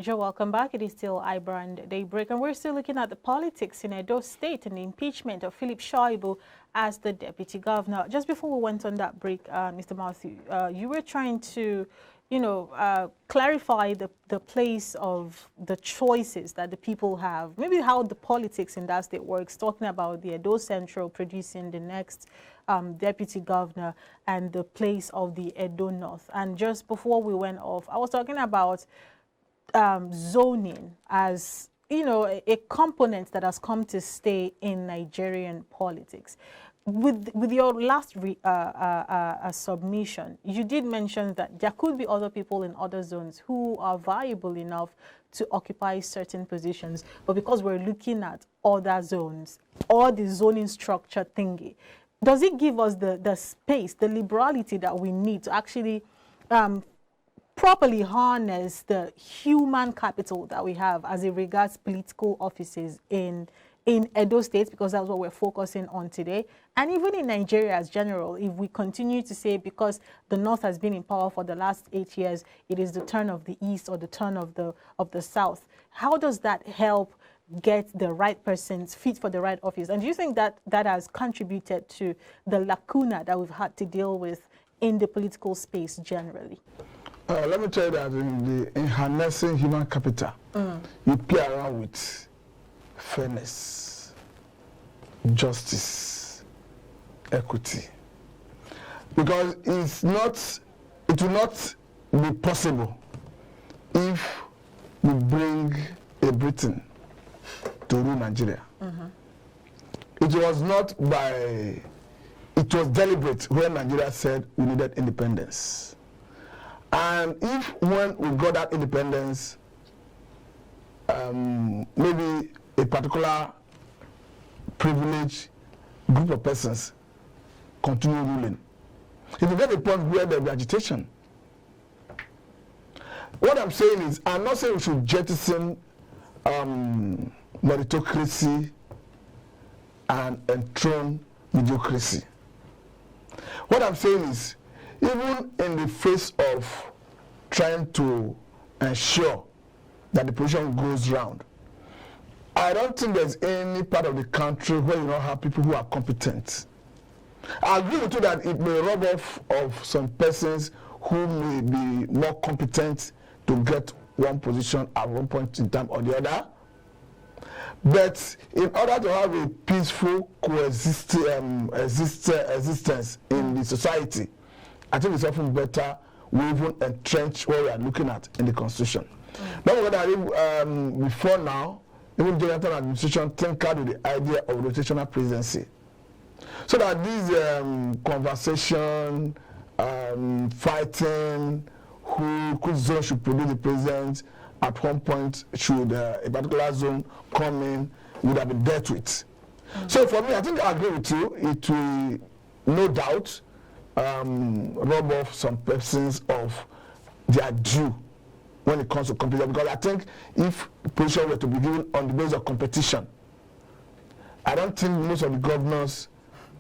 You're welcome back. It is still iBrand Daybreak, and we're still looking at the politics in Edo State and the impeachment of Philip Shaibu as the deputy governor. Just before we went on that break, Mr. Matthew, you were trying to, clarify the place of the choices that the people have, maybe how the politics in that state works, talking about the Edo Central producing the next deputy governor and the place of the Edo North. And just before we went off, I was talking about zoning as, a component that has come to stay in Nigerian politics. With your last submission, you did mention that there could be other people in other zones who are viable enough to occupy certain positions, but because we're looking at other zones or the zoning structure thingy, does it give us the space, the liberality that we need to actually properly harness the human capital that we have as it regards political offices in Edo State, because that's what we're focusing on today, and even in Nigeria as general? If we continue to say because the North has been in power for the last 8 years, it is the turn of the East or the turn of the South, how does that help get the right persons fit for the right office? And do you think that that has contributed to the lacuna that we've had to deal with in the political space generally? Let me tell you that in harnessing human capital, you play around with fairness, justice, equity. Because it will not be possible if we bring a Britain to rule Nigeria. It was deliberate when Nigeria said we needed independence. And if when we got that independence, maybe a particular privileged group of persons continue ruling, it will get a point where there will be agitation. What I'm saying is, I'm not saying we should jettison meritocracy and enthrone mediocrity. What I'm saying is, even in the face of trying to ensure that the position goes round, I don't think there's any part of the country where you don't have people who are competent. I agree with you that it may rub off of some persons who may be more competent to get one position at one point in time or the other. But in order to have a peaceful existence in the society, I think it's often better we even entrench what we are looking at in the Constitution. Don't forget that before now, even the Jonathan administration tinkered with the idea of rotational presidency. So that this conversation, fighting, which zone should produce the president, at one point should a particular zone come in, would have been dealt with. So for me, I think I agree with you. It will, no doubt, rob off some persons of their due when it comes to competition. Because I think if position were to be given on the basis of competition, I don't think most of the governors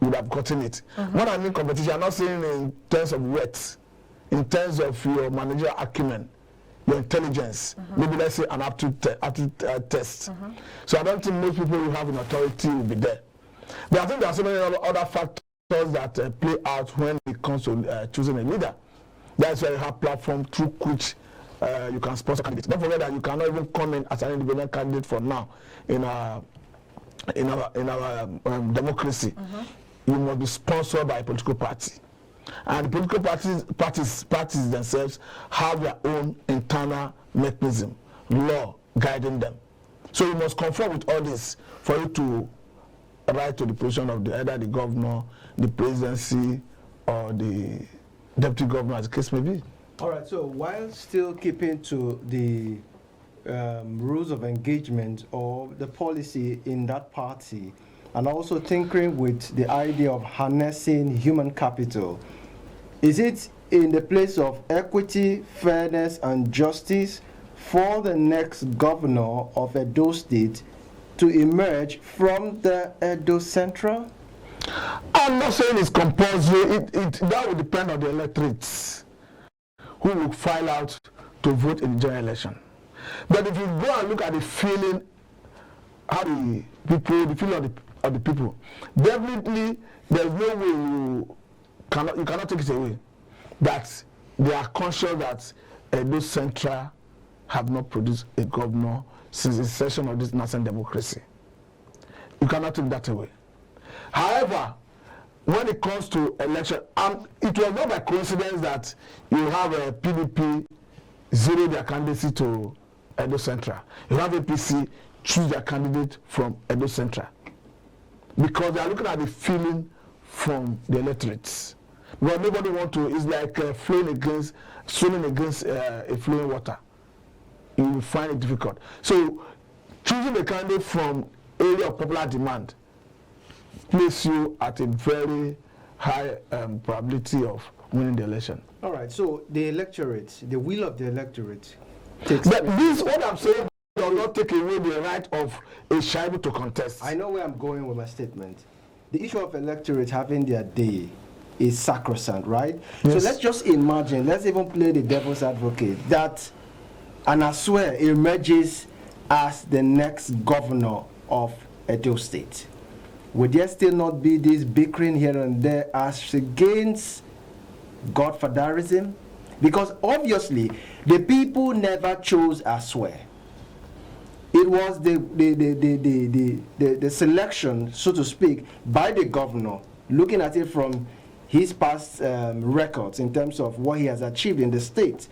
would have gotten it. When I mean competition, I'm not saying in terms of weight, in terms of your managerial acumen, your intelligence, maybe let's say an aptitude test. So I don't think most people who have an authority will be there. But I think there are so many other factors that play out when it comes to choosing a leader. That's why you have platform through which you can sponsor candidates. Don't forget that you cannot even come in as an independent candidate for now in our democracy. You must be sponsored by a political party. And the political parties themselves have their own internal mechanism, law guiding them. So you must conform with all this for you to rise to the position of either the governor, the presidency, or the deputy governor, as the case may be. All right, so while still keeping to the rules of engagement or the policy in that party, and also tinkering with the idea of harnessing human capital, is it in the place of equity, fairness, and justice for the next governor of Edo State to emerge from the Edo Central? I'm not saying it's compulsory. That will depend on the electorates who will file out to vote in the general election. But if you go and look at the feeling, the feeling of the people, definitely there's no way you cannot take it away that they are conscious that Edo Central have not produced a governor since the inception of this nascent democracy. You cannot take that away. However, when it comes to election, it was not by coincidence that you have a PDP zero their candidacy to Edo Central. You have APC choose their candidate from Edo Central. Because they are looking at the feeling from the electorates. Because nobody wants to, it's like swimming against a flowing water. You will find it difficult. So, choosing a candidate from area of popular demand place you at a very high probability of winning the election. All right, so the electorate, the will of the electorate takes... But this, what I'm saying, does not take away the right of a Shaibu to contest. I know where I'm going with my statement. The issue of electorate having their day is sacrosanct, right? Yes. So let's just imagine, let's even play the devil's advocate, that and I swear emerges as the next governor of Edo State. Would there still not be this bickering here and there as against godfatherism? Because obviously the people never chose Aswe. It was the selection, so to speak, by the governor, looking at it from his past records in terms of what he has achieved in the state.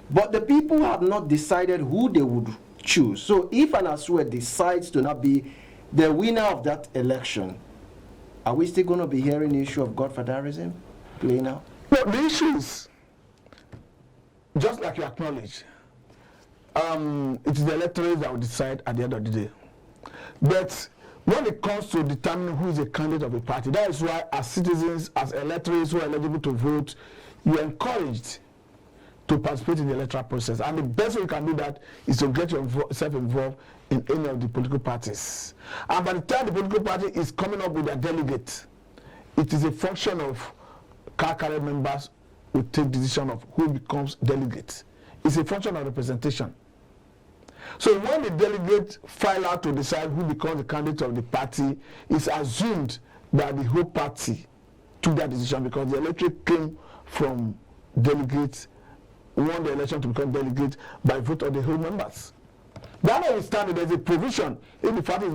But the people have not decided who they would choose. So if an Aswe decides to not be the winner of that election, are we still going to be hearing the issue of godfatherism playing out? No, the issue is, just like you acknowledge, it is the electorate that will decide at the end of the day. But when it comes to determining who is a candidate of a party, that is why as citizens, as electors who are eligible to vote, you are encouraged to participate in the electoral process. And the best way you can do that is to get yourself involved in any of the political parties. And by the time the political party is coming up with their delegate, it is a function of car members who take decision of who becomes delegate. It's a function of representation. So when the delegate file out to decide who becomes the candidate of the party, it's assumed that the whole party took that decision because the electorate came from delegates, won the election to become delegate by vote of the whole members. That notwithstanding, there's a provision if the party is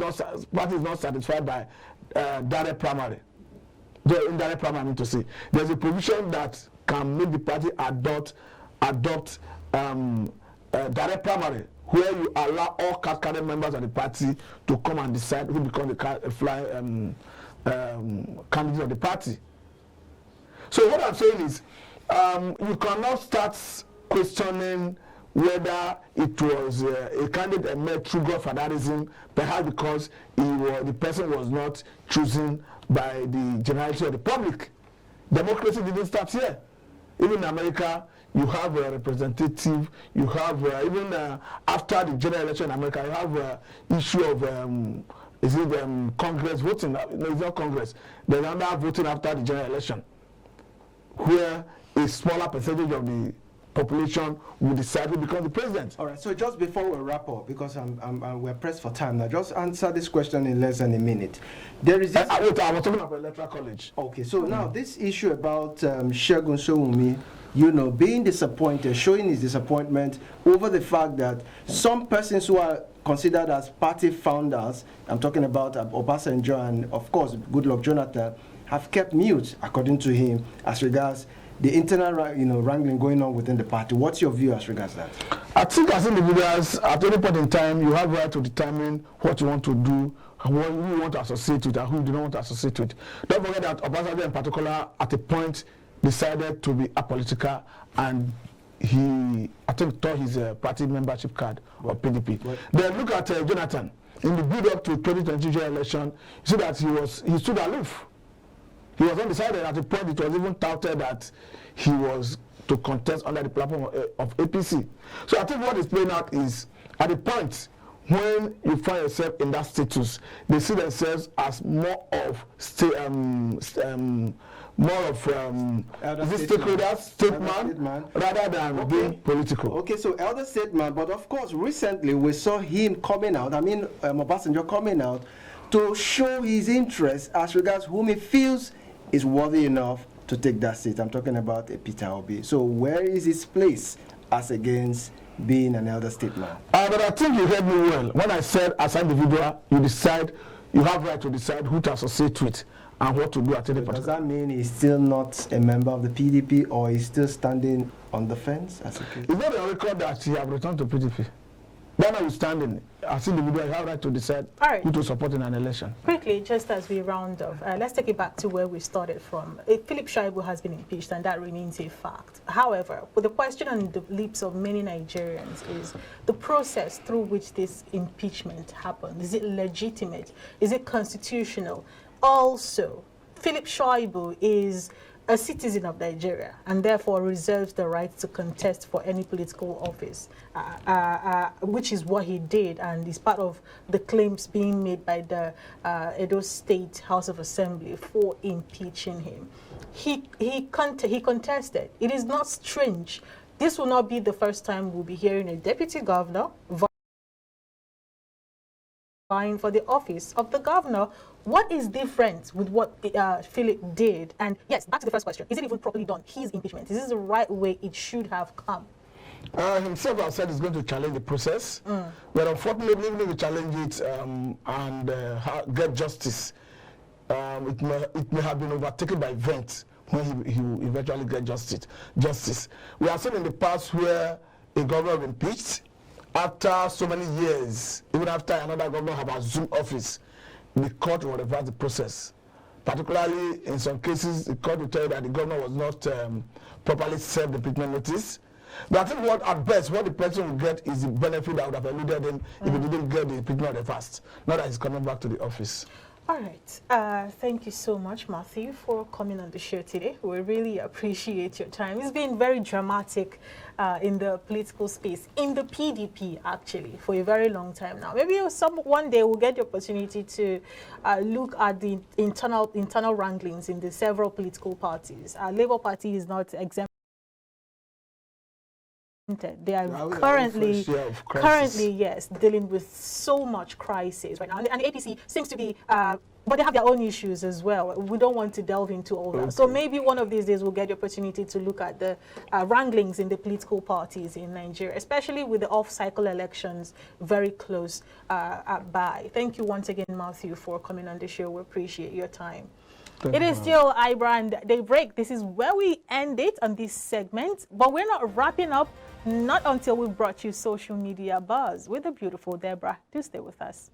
not satisfied by direct primary. The indirect primary, I mean to say, there's a provision that can make the party adopt direct primary, where you allow all candidate members of the party to come and decide who becomes the candidate of the party. So what I'm saying is, you cannot start questioning whether it was a candidate made through godfatherism, perhaps because the person was not chosen by the generality of the public. Democracy didn't start here. Even in America, you have a representative, you have, even after the general election in America, you have issue of, Congress voting? No, it's not Congress. There's another voting after the general election, where a smaller percentage of the population will decide who becomes the president. All right, so just before we wrap up, because we're pressed for time now, just answer this question in less than a minute. There is this... I was talking about electoral college. Okay, so now this issue about Segun Sowunmi, being disappointed, showing his disappointment over the fact that some persons who are considered as party founders, I'm talking about Obasanjo and, of course, Goodluck Jonathan, have kept mute, according to him, as regards the internal wrangling going on within the party. What's your view as regards that? I think as individuals, at any point in time, you have the right to determine what you want to do, who you want to associate with, and who you do not want to associate with. Don't forget that Obasanjo in particular, at a point, decided to be apolitical, and he, I think, tore his party membership card of PDP. Right. Then look at Jonathan. In the build-up to 2022 election, you see that he stood aloof. He was undecided. At a point, it was even touted that he was to contest under the platform of APC. So I think what is playing out is, at the point when you find yourself in that status, they see themselves as more of more of stakeholder statement rather than being political. Okay, so elder statement, but of course, recently we saw him coming out, Obasanjo coming out to show his interest as regards whom he feels is worthy enough to take that seat. I'm talking about Peter Obi. So where is his place as against being an elder statesman? But I think you heard me well. When I said as an individual, you have right to decide who to associate with and what to do at any particular. Does that mean he's still not a member of the PDP, or he's still standing on the fence as a case? It's not a record that he have returned to PDP. Then I was standing. As an individual, you have right to decide who to support in an election. Quickly, just as we round off, let's take it back to where we started from. Philip Shaibu has been impeached, and that remains a fact. However, with the question on the lips of many Nigerians is the process through which this impeachment happened. Is it legitimate? Is it constitutional? Also, Philip Shaibu is a citizen of Nigeria and therefore reserves the right to contest for any political office, which is what he did, and is part of the claims being made by the Edo State House of Assembly for impeaching him. He contested. It is not strange. This will not be the first time we'll be hearing a deputy governor vying for the office of the governor. What is different with what Philip did? And yes, back to the first question, is it even properly done, his impeachment? Is this the right way it should have come? Himself has said he's going to challenge the process, but unfortunately, even if we challenge it and get justice, it may have been overtaken by events when he will eventually get justice. We have seen in the past where a governor was impeached after so many years, even after another governor have assumed office. The court will reverse the process. Particularly in some cases, the court will tell you that the governor was not properly served the impeachment notice. But I think at best, what the person will get is the benefit that would have eluded him if he didn't get the impeachment reversed. Not that he's coming back to the office. All right. Thank you so much, Matthew, for coming on the show today. We really appreciate your time. It's been very dramatic in the political space, in the PDP, actually, for a very long time now. Maybe one day we'll get the opportunity to look at the internal wranglings in the several political parties. Labour Party is not exempt. They are currently, yes, dealing with so much crisis right now. And the APC seems to be, but they have their own issues as well. We don't want to delve into all that. So maybe one of these days we'll get the opportunity to look at the wranglings in the political parties in Nigeria, especially with the off-cycle elections very close by. Thank you once again, Matthew, for coming on the show. We appreciate your time. It is still iBrand Daybreak. This is where we end it on this segment, but we're not wrapping up, not until we've brought you social media buzz with the beautiful Deborah. Do stay with us.